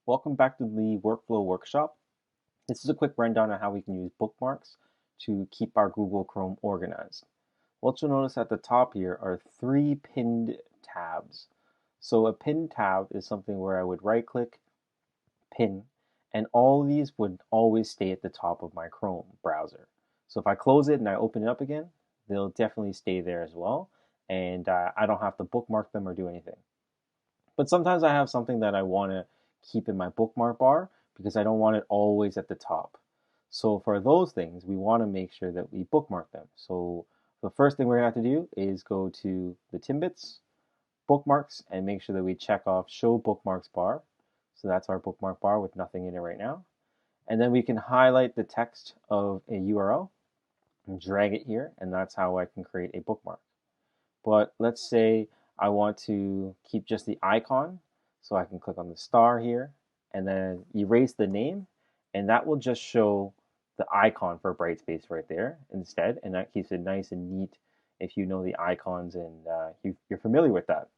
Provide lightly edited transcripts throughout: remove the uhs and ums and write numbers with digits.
Welcome back to the workflow workshop. This is a quick rundown on how we can use bookmarks to keep our Google Chrome organized. What you'll notice at the top here are three pinned tabs. So a pinned tab is something where I would right click, pin, and all of these would always stay at the top of my Chrome browser. So if I close it and I open it up again, they'll definitely stay there as well, and I don't have to bookmark them or do anything. But sometimes I have something that I want to keep in my bookmark bar because I don't want it always at the top. So for those things, we want to make sure that we bookmark them. So the first thing we're going to have to do is go to the Timbits, bookmarks, and make sure that we check off show bookmarks bar. So that's our bookmark bar with nothing in it right now. And then we can highlight the text of a URL and drag it here, and that's how I can create a bookmark. But let's say I want to keep just the icon, so I can click on the star here and then erase the name, and that will just show the icon for Brightspace right there instead, and that keeps it nice and neat if you know the icons and you're familiar with that.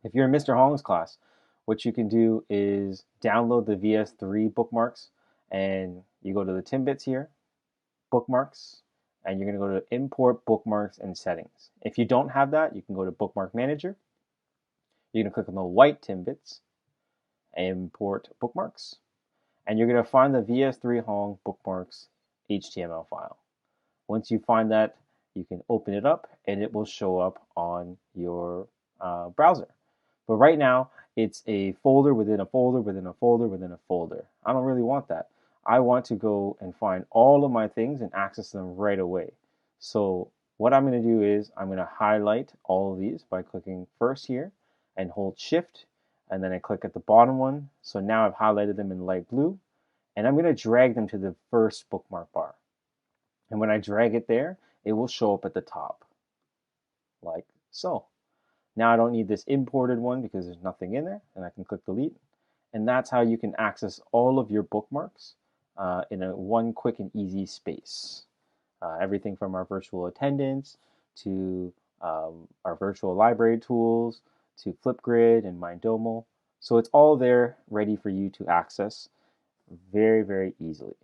If you're in Mr. Hong's class, what you can do is download the VS3 bookmarks, and you go to the Timbits here, bookmarks, and you're going to go to import bookmarks and settings. If you don't have that, you can go to bookmark manager. You're going to click on the white Timbits, import bookmarks, and you're going to find the VS3 Hong bookmarks HTML file. Once you find that, you can open it up and it will show up on your browser. But right now, it's a folder within a folder within a folder within a folder. I don't really want that. I want to go and find all of my things and access them right away. So what I'm going to do is I'm going to highlight all of these by clicking first here and hold shift, and then I click at the bottom one. So now I've highlighted them in light blue, and I'm going to drag them to the first bookmark bar. And when I drag it there, it will show up at the top, like so. Now I don't need this imported one because there's nothing in there, and I can click delete. And that's how you can access all of your bookmarks in a one quick and easy space. Everything from our virtual attendance to our virtual library tools to Flipgrid and Mindomo. So it's all there ready for you to access very, very easily.